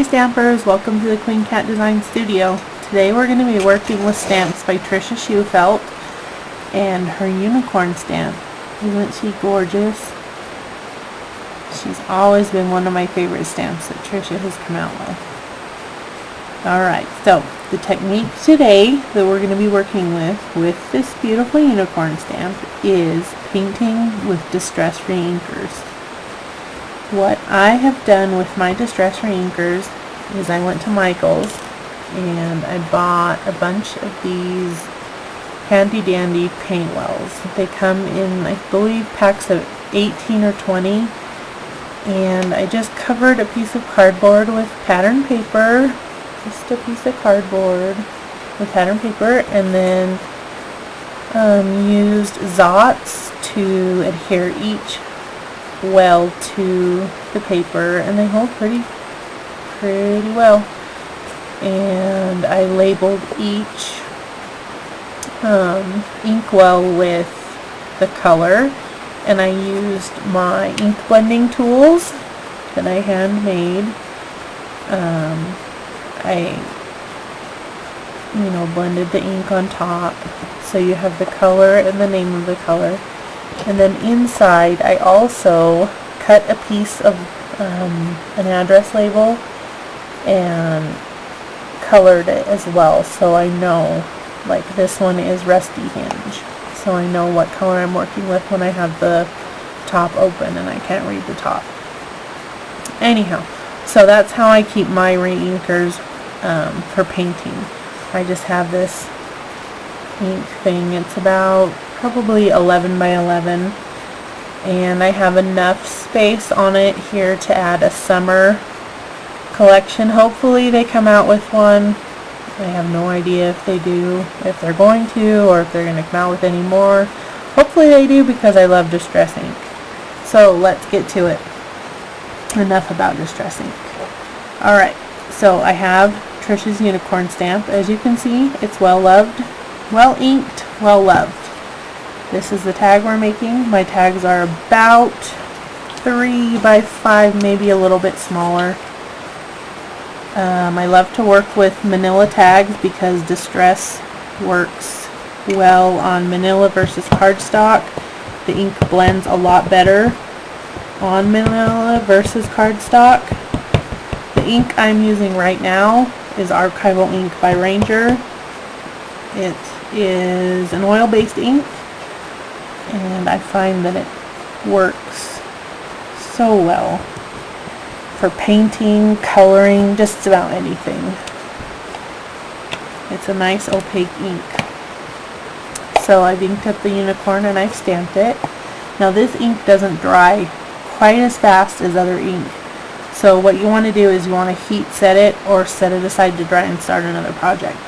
Hi Stampers, welcome to the Queen Cat Design Studio. Today we're going to be working with stamps by Trisha Schufelt and her unicorn stamp. Isn't she gorgeous? She's always been one of my favorite stamps that Trisha has come out with. Alright, so the technique today that we're going to be working with this beautiful unicorn stamp is painting with Distress ReInkers. What I have done with my Distress ReInkers is I went to Michael's and I bought a bunch of these handy dandy paint wells. They come in, I believe, packs of 18 or 20, and I just covered a piece of cardboard with pattern paper, just a piece of cardboard with pattern paper, and then used Zots to adhere each well to the paper, and they hold pretty well. And I labeled each ink well with the color, and I used my ink blending tools that I handmade. I blended the ink on top so you have the color and the name of the color. And then inside I also cut a piece of an address label and colored it as well, so I know, like this one is Rusty Hinge, so I know what color I'm working with when I have the top open and I can't read the top. Anyhow, so that's how I keep my ReInkers for painting. I just have this ink thing. It's about probably 11 by 11, and I have enough space on it here to add a summer collection. Hopefully they come out with one. I have no idea if they do, if they're going to, or if they're going to come out with any more. Hopefully they do, because I love Distress ink. So let's get to it. Enough about Distress ink. Alright, so I have Trisha's unicorn stamp. As you can see, it's well loved, well inked, well loved. This is the tag we're making. My tags are about 3 by 5, maybe a little bit smaller. I love to work with manila tags because Distress works well on manila versus cardstock. The ink blends a lot better on manila versus cardstock. The ink I'm using right now is Archival Ink by Ranger. It is an oil-based ink, and I find that it works so well for painting, coloring, just about anything. It's a nice opaque ink. So I've inked up the unicorn and I've stamped it. Now this ink doesn't dry quite as fast as other ink. So what you want to do is you want to heat set it or set it aside to dry and start another project.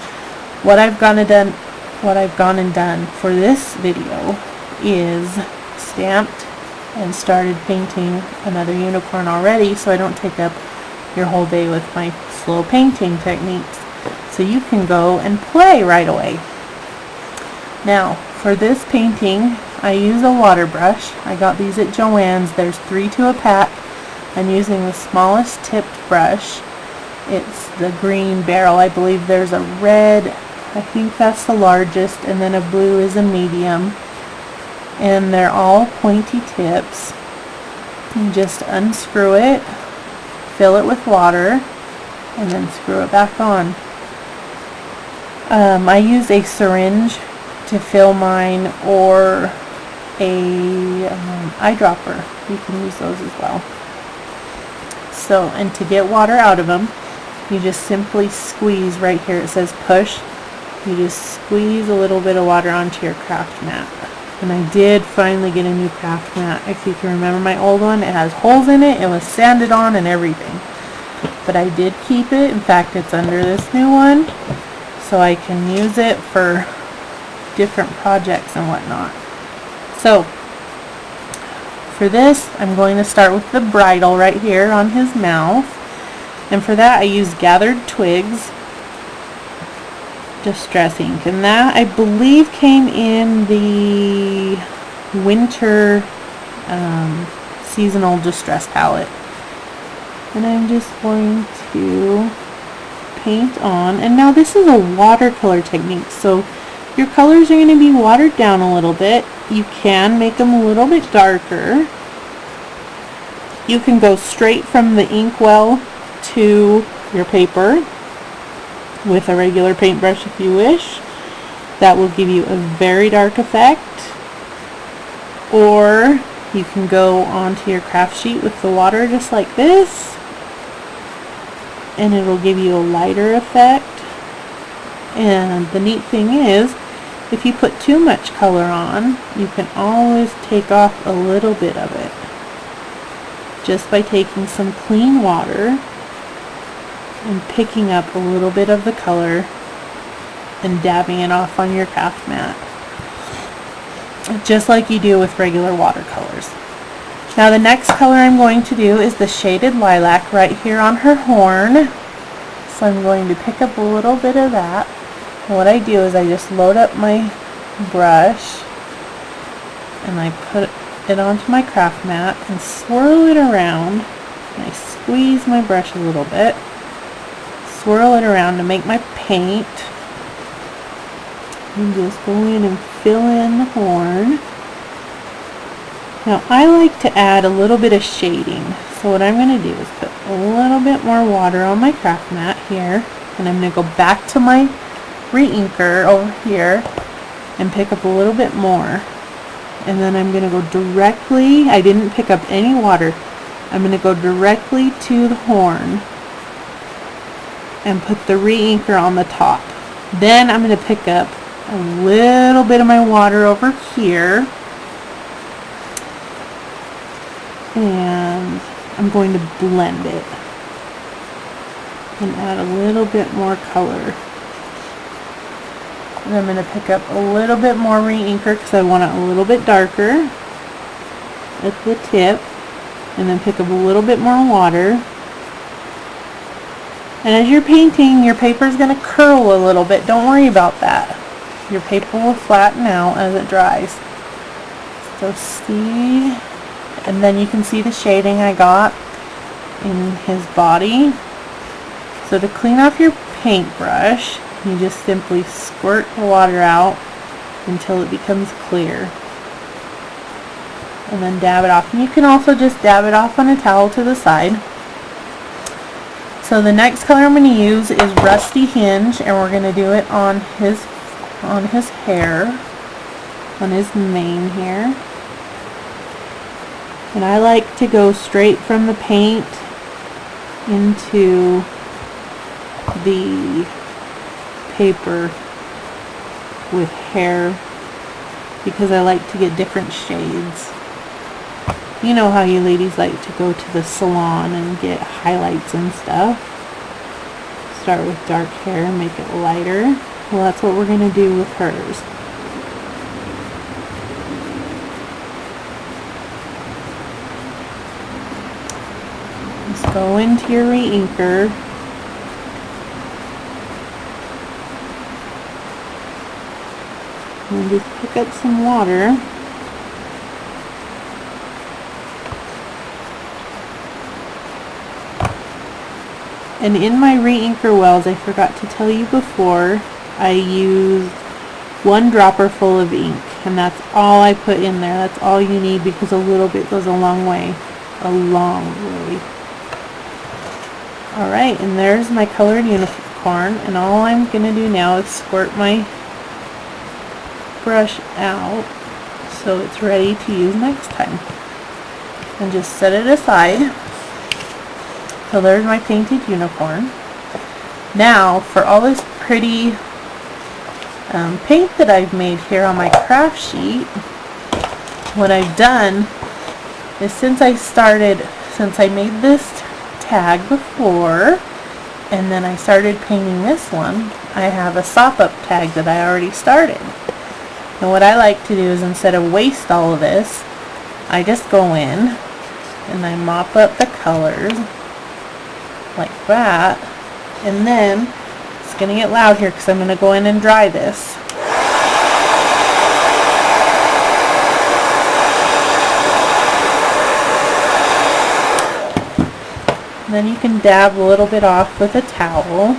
What I've gone and done for this video is stamped and started painting another unicorn already, so I don't take up your whole day with my slow painting techniques, so you can go and play right away. Now for this painting I use a water brush. I got these at Joann's. There's 3 to a pack. I'm using the smallest tipped brush. It's the green barrel. I believe there's a red, I think that's the largest, and then a blue is a medium. And they're all pointy tips. You just unscrew it, fill it with water, and then screw it back on. I use a syringe to fill mine, or a eyedropper. You can use those as well. So, and to get water out of them, you just simply squeeze. Right here it says push. You just squeeze a little bit of water onto your craft mat. And I did finally get a new craft mat. If you can remember my old one, it has holes in it. It was sanded on and everything. But I did keep it. In fact, it's under this new one, so I can use it for different projects and whatnot. So for this, I'm going to start with the bridle right here on his mouth. And for that I use Gathered Twigs Distress ink, and that I believe came in the winter seasonal distress palette. And I'm just going to paint on. And now this is a watercolor technique, so your colors are going to be watered down a little bit. You can make them a little bit darker. You can go straight from the inkwell to your paper with a regular paintbrush if you wish. That will give you a very dark effect. Or you can go onto your craft sheet with the water just like this, and it'll give you a lighter effect. And the neat thing is, if you put too much color on, you can always take off a little bit of it just by taking some clean water and picking up a little bit of the color and dabbing it off on your craft mat, just like you do with regular watercolors. Now the next color I'm going to do is the shaded lilac right here on her horn. So I'm going to pick up a little bit of that. And what I do is I just load up my brush and I put it onto my craft mat and swirl it around. And I squeeze my brush a little bit, swirl it around to make my paint, and just go in and fill in the horn. Now I like to add a little bit of shading, so what I'm going to do is put a little bit more water on my craft mat here, and I'm going to go back to my ReInker over here and pick up a little bit more, and then I'm going to go directly, I didn't pick up any water, I'm going to go directly to the horn and put the ReInker on the top. Then I'm going to pick up a little bit of my water over here, and I'm going to blend it and add a little bit more color. And I'm going to pick up a little bit more ReInker because I want it a little bit darker at the tip, and then pick up a little bit more water. And as you're painting, your paper is going to curl a little bit. Don't worry about that. Your paper will flatten out as it dries. So see, and then you can see the shading I got in his body. So to clean off your paintbrush, you just simply squirt the water out until it becomes clear, and then dab it off. And you can also just dab it off on a towel to the side. So the next color I'm going to use is Rusty Hinge, and we're going to do it on his hair, on his mane here. And I like to go straight from the paint into the paper with hair because I like to get different shades. You know how you ladies like to go to the salon and get highlights and stuff. Start with dark hair and make it lighter. Well, that's what we're going to do with hers. Just go into your ReInker and just pick up some water. And in my ReInker wells, I forgot to tell you before, I used 1 dropper full of ink, and that's all I put in there. That's all you need because a little bit goes a long way. A long way. Alright, and there's my colored unicorn, and all I'm going to do now is squirt my brush out so it's ready to use next time. And just set it aside. So there's my painted unicorn. Now for all this pretty paint that I've made here on my craft sheet, what I've done is since I made this tag before and then I started painting this one, I have a sop up tag that I already started. And what I like to do is instead of waste all of this, I just go in and I mop up the colors like that, and then it's going to get loud here because I'm going to go in and dry this. And then you can dab a little bit off with a towel.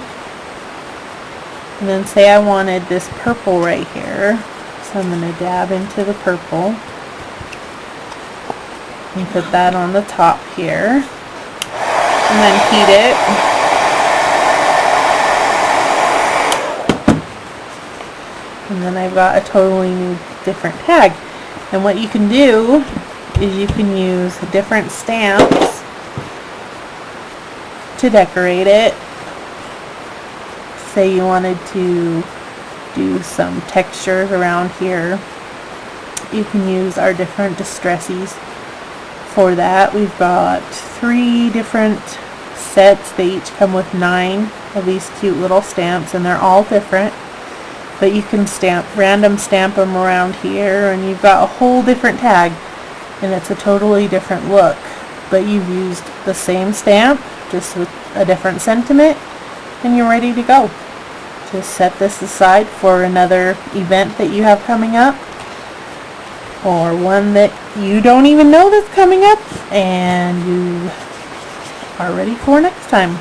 And then say I wanted this purple right here. So I'm going to dab into the purple. And put that on the top here. And then heat it. And then I've got a totally new different tag. And what you can do is you can use different stamps to decorate it. Say you wanted to do some textures around here, you can use our different Distresses for that. We've got 3 different sets. They each come with 9 of these cute little stamps, and they're all different. But you can random stamp them around here, and you've got a whole different tag, and it's a totally different look. But you've used the same stamp, just with a different sentiment, and you're ready to go. Just set this aside for another event that you have coming up, or one that you don't even know that's coming up, and you are ready for next time.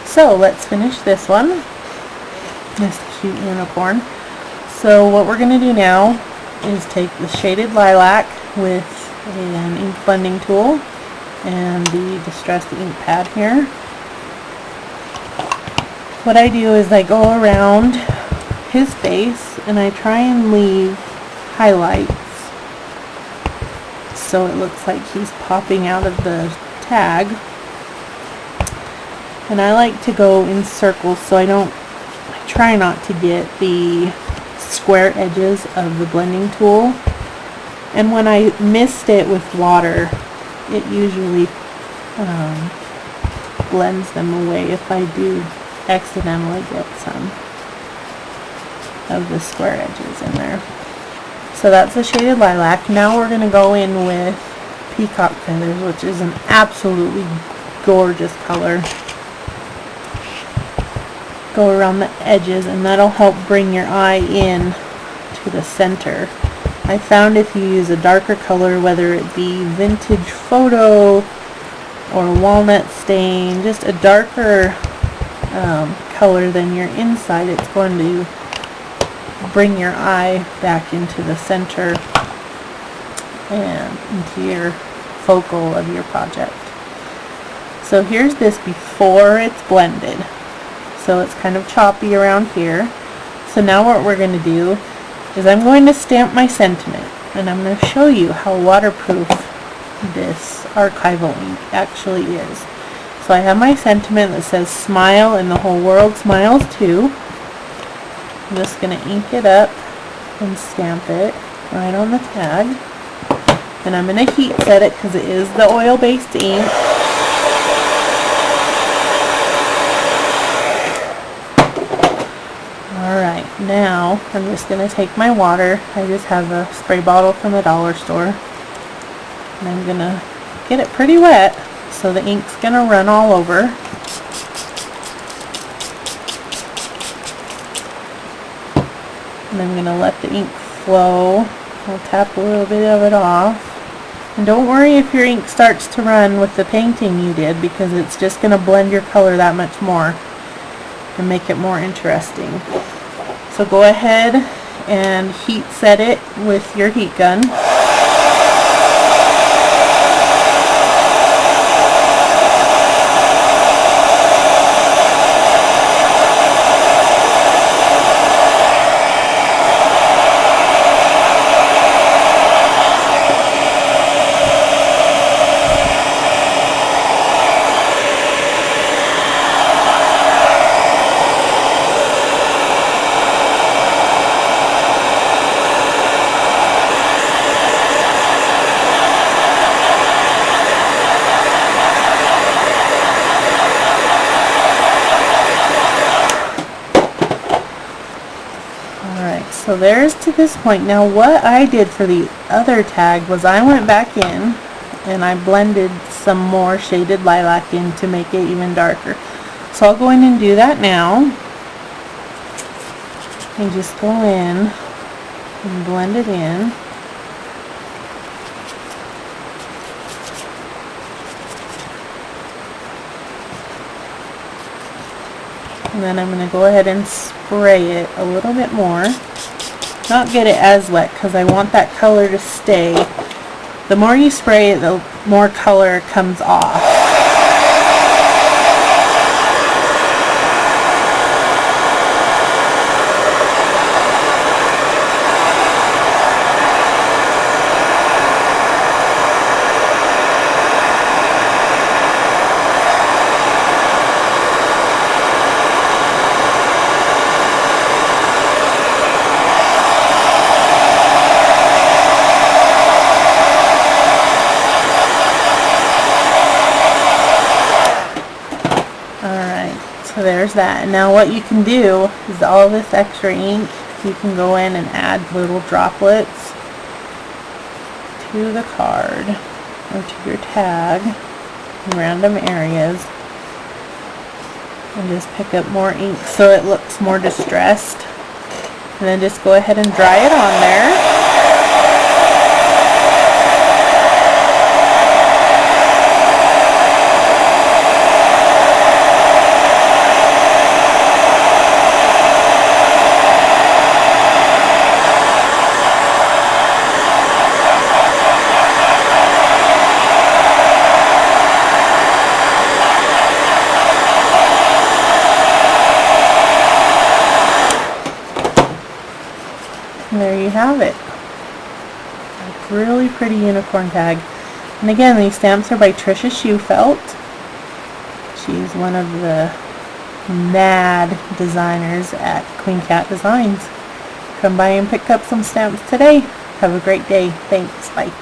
So let's finish this one. This cute unicorn. So what we're going to do now is take the shaded lilac with an ink blending tool and the Distress ink pad here. What I do is I go around his face and I try and leave highlights so it looks like he's popping out of the tag. And I like to go in circles so I try not to get the square edges of the blending tool. And when I mist it with water, it usually blends them away if I do accidentally get some of the square edges in there. So that's the shaded lilac. Now we're going to go in with peacock feathers, which is an absolutely gorgeous color. Go around the edges, and that'll help bring your eye in to the center. I found if you use a darker color, whether it be vintage photo or walnut stain, just a darker color than your inside, it's going to bring your eye back into the center and into your focal of your project. So here's this before it's blended. So it's kind of choppy around here. So now what we're going to do is I'm going to stamp my sentiment, and I'm going to show you how waterproof this archival ink actually is. So I have my sentiment that says smile and the whole world smiles too. I'm just going to ink it up and stamp it right on the tag. And I'm going to heat set it because it is the oil-based ink. Alright, now I'm just going to take my water. I just have a spray bottle from the dollar store. And I'm going to get it pretty wet so the ink's going to run all over. And I'm going to let the ink flow. I'll tap a little bit of it off. And don't worry if your ink starts to run with the painting you did, because it's just going to blend your color that much more and make it more interesting. So go ahead and heat set it with your heat gun. So there's to this point. Now what I did for the other tag was I went back in and I blended some more shaded lilac in to make it even darker. So I'll go in and do that now. And just go in and blend it in. And then I'm going to go ahead and spray it a little bit more. Not get it as wet because I want that color to stay. The more you spray it, the more color comes off. So there's that. And now what you can do is all this extra ink, you can go in and add little droplets to the card or to your tag in random areas, and just pick up more ink so it looks more distressed, and then just go ahead and dry it on there. And there you have it. A really pretty unicorn tag. And again, these stamps are by Trisha Schufelt. She's one of the mad designers at Queen Cat Designs. Come by and pick up some stamps today. Have a great day. Thanks. Bye.